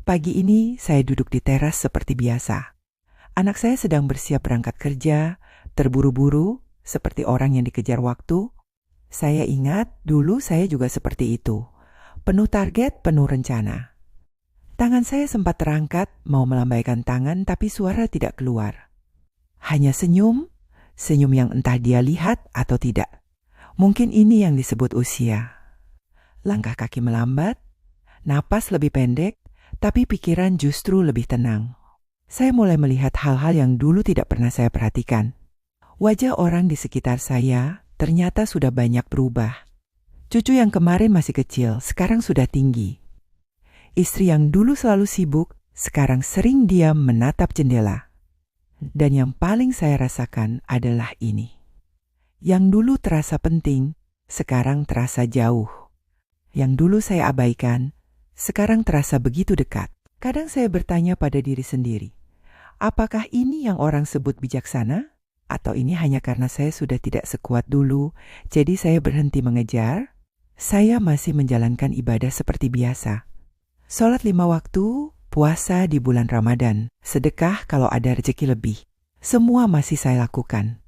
Pagi ini saya duduk di teras seperti biasa. Anak saya sedang bersiap berangkat kerja, terburu-buru, seperti orang yang dikejar waktu. Saya ingat dulu saya juga seperti itu. Penuh target, penuh rencana. Tangan saya sempat terangkat, mau melambaikan tangan tapi suara tidak keluar. Hanya senyum, senyum yang entah dia lihat atau tidak. Mungkin ini yang disebut usia. Langkah kaki melambat, napas lebih pendek, tapi pikiran justru lebih tenang. Saya mulai melihat hal-hal yang dulu tidak pernah saya perhatikan. Wajah orang di sekitar saya ternyata sudah banyak berubah. Cucu yang kemarin masih kecil, sekarang sudah tinggi. Istri yang dulu selalu sibuk, sekarang sering diam menatap jendela. Dan yang paling saya rasakan adalah ini. Yang dulu terasa penting, sekarang terasa jauh. Yang dulu saya abaikan, sekarang terasa begitu dekat. Kadang saya bertanya pada diri sendiri, apakah ini yang orang sebut bijaksana? Atau ini hanya karena saya sudah tidak sekuat dulu, jadi saya berhenti mengejar? Saya masih menjalankan ibadah seperti biasa. Sholat 5 waktu, puasa di bulan Ramadan, sedekah kalau ada rezeki lebih. Semua masih saya lakukan.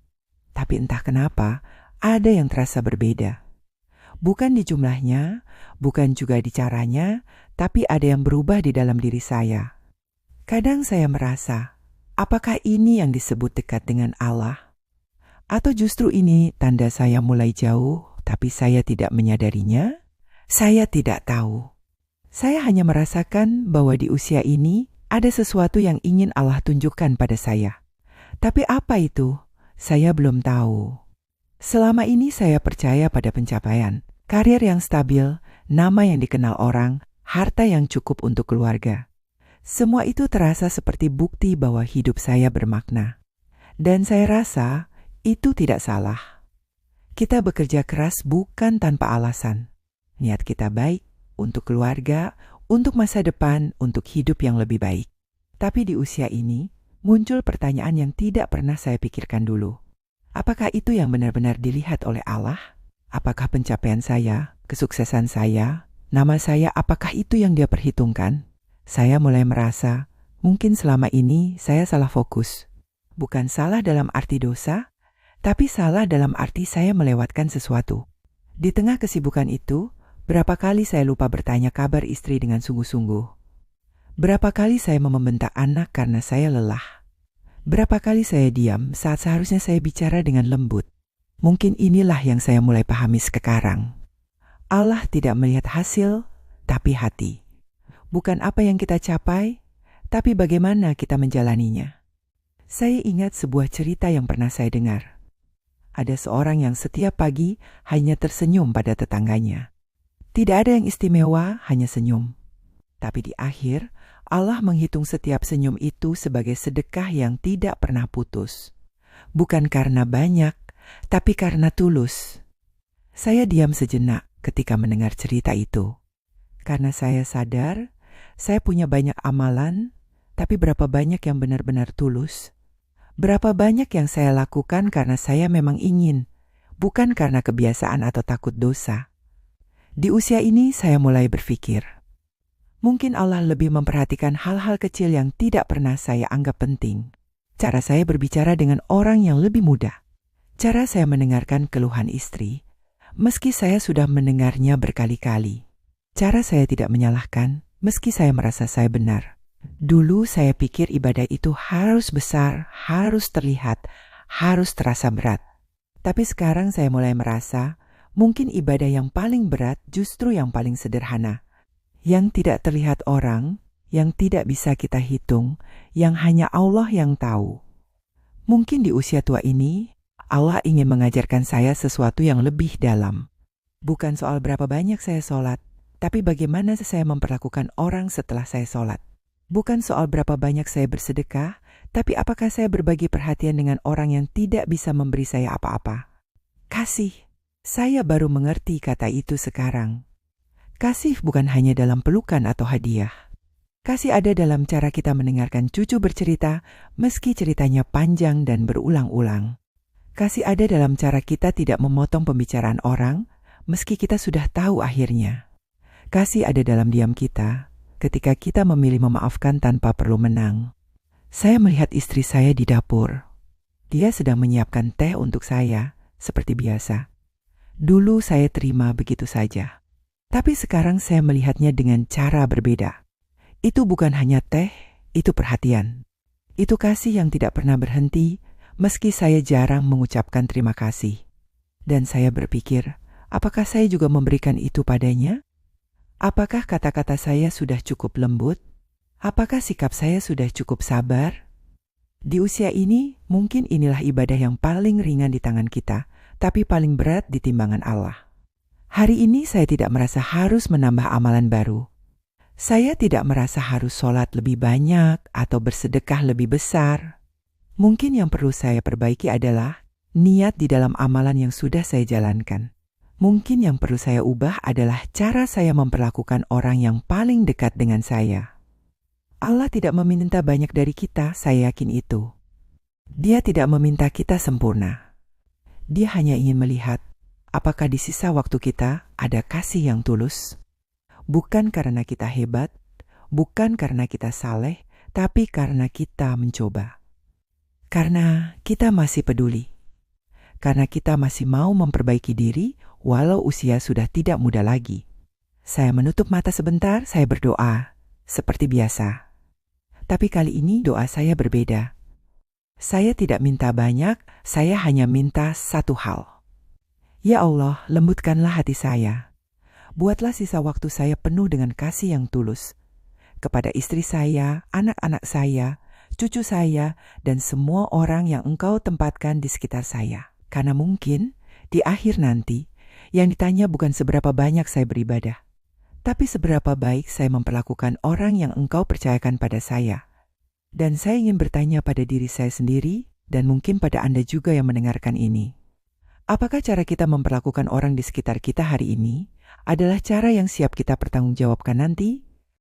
Tapi entah kenapa, ada yang terasa berbeda. Bukan di jumlahnya, bukan juga di caranya, tapi ada yang berubah di dalam diri saya. Kadang saya merasa, apakah ini yang disebut dekat dengan Allah? Atau justru ini tanda saya mulai jauh, tapi saya tidak menyadarinya? Saya tidak tahu. Saya hanya merasakan bahwa di usia ini ada sesuatu yang ingin Allah tunjukkan pada saya. Tapi apa itu? Saya belum tahu. Selama ini saya percaya pada pencapaian. Karir yang stabil, nama yang dikenal orang, harta yang cukup untuk keluarga. Semua itu terasa seperti bukti bahwa hidup saya bermakna. Dan saya rasa itu tidak salah. Kita bekerja keras bukan tanpa alasan. Niat kita baik untuk keluarga, untuk masa depan, untuk hidup yang lebih baik. Tapi di usia ini, muncul pertanyaan yang tidak pernah saya pikirkan dulu. Apakah itu yang benar-benar dilihat oleh Allah? Apakah pencapaian saya, kesuksesan saya, nama saya, apakah itu yang dia perhitungkan? Saya mulai merasa, mungkin selama ini saya salah fokus. Bukan salah dalam arti dosa, tapi salah dalam arti saya melewatkan sesuatu. Di tengah kesibukan itu, berapa kali saya lupa bertanya kabar istri dengan sungguh-sungguh. Berapa kali saya membentak anak karena saya lelah. Berapa kali saya diam saat seharusnya saya bicara dengan lembut. Mungkin inilah yang saya mulai pahami sekarang. Allah tidak melihat hasil, tapi hati. Bukan apa yang kita capai, tapi bagaimana kita menjalaninya. Saya ingat sebuah cerita yang pernah saya dengar. Ada seorang yang setiap pagi hanya tersenyum pada tetangganya. Tidak ada yang istimewa, hanya senyum. Tapi di akhir, Allah menghitung setiap senyum itu sebagai sedekah yang tidak pernah putus. Bukan karena banyak, tapi karena tulus. Saya diam sejenak ketika mendengar cerita itu. Karena saya sadar, saya punya banyak amalan, tapi berapa banyak yang benar-benar tulus? Berapa banyak yang saya lakukan karena saya memang ingin, bukan karena kebiasaan atau takut dosa. Di usia ini saya mulai berpikir, mungkin Allah lebih memperhatikan hal-hal kecil yang tidak pernah saya anggap penting. Cara saya berbicara dengan orang yang lebih muda. Cara saya mendengarkan keluhan istri, meski saya sudah mendengarnya berkali-kali. Cara saya tidak menyalahkan, meski saya merasa saya benar. Dulu saya pikir ibadah itu harus besar, harus terlihat, harus terasa berat. Tapi sekarang saya mulai merasa, mungkin ibadah yang paling berat justru yang paling sederhana. Yang tidak terlihat orang, yang tidak bisa kita hitung, yang hanya Allah yang tahu. Mungkin di usia tua ini, Allah ingin mengajarkan saya sesuatu yang lebih dalam. Bukan soal berapa banyak saya sholat, tapi bagaimana saya memperlakukan orang setelah saya sholat. Bukan soal berapa banyak saya bersedekah, tapi apakah saya berbagi perhatian dengan orang yang tidak bisa memberi saya apa-apa. Kasih. Saya baru mengerti kata itu sekarang. Kasih bukan hanya dalam pelukan atau hadiah. Kasih ada dalam cara kita mendengarkan cucu bercerita, meski ceritanya panjang dan berulang-ulang. Kasih ada dalam cara kita tidak memotong pembicaraan orang, meski kita sudah tahu akhirnya. Kasih ada dalam diam kita, ketika kita memilih memaafkan tanpa perlu menang. Saya melihat istri saya di dapur. Dia sedang menyiapkan teh untuk saya, seperti biasa. Dulu saya terima begitu saja. Tapi sekarang saya melihatnya dengan cara berbeda. Itu bukan hanya teh, itu perhatian. Itu kasih yang tidak pernah berhenti, meski saya jarang mengucapkan terima kasih. Dan saya berpikir, apakah saya juga memberikan itu padanya? Apakah kata-kata saya sudah cukup lembut? Apakah sikap saya sudah cukup sabar? Di usia ini, mungkin inilah ibadah yang paling ringan di tangan kita, tapi paling berat di timbangan Allah. Hari ini saya tidak merasa harus menambah amalan baru. Saya tidak merasa harus sholat lebih banyak atau bersedekah lebih besar. Mungkin yang perlu saya perbaiki adalah niat di dalam amalan yang sudah saya jalankan. Mungkin yang perlu saya ubah adalah cara saya memperlakukan orang yang paling dekat dengan saya. Allah tidak meminta banyak dari kita, saya yakin itu. Dia tidak meminta kita sempurna. Dia hanya ingin melihat apakah di sisa waktu kita ada kasih yang tulus. Bukan karena kita hebat, bukan karena kita saleh, tapi karena kita mencoba. Karena kita masih peduli. Karena kita masih mau memperbaiki diri walau usia sudah tidak muda lagi. Saya menutup mata sebentar, saya berdoa, seperti biasa. Tapi kali ini doa saya berbeda. Saya tidak minta banyak, saya hanya minta satu hal. Ya Allah, lembutkanlah hati saya. Buatlah sisa waktu saya penuh dengan kasih yang tulus. Kepada istri saya, anak-anak saya, cucu saya, dan semua orang yang Engkau tempatkan di sekitar saya. Karena mungkin di akhir nanti, yang ditanya bukan seberapa banyak saya beribadah, tapi seberapa baik saya memperlakukan orang yang Engkau percayakan pada saya. Dan saya ingin bertanya pada diri saya sendiri, dan mungkin pada Anda juga yang mendengarkan ini. Apakah cara kita memperlakukan orang di sekitar kita hari ini adalah cara yang siap kita pertanggungjawabkan nanti?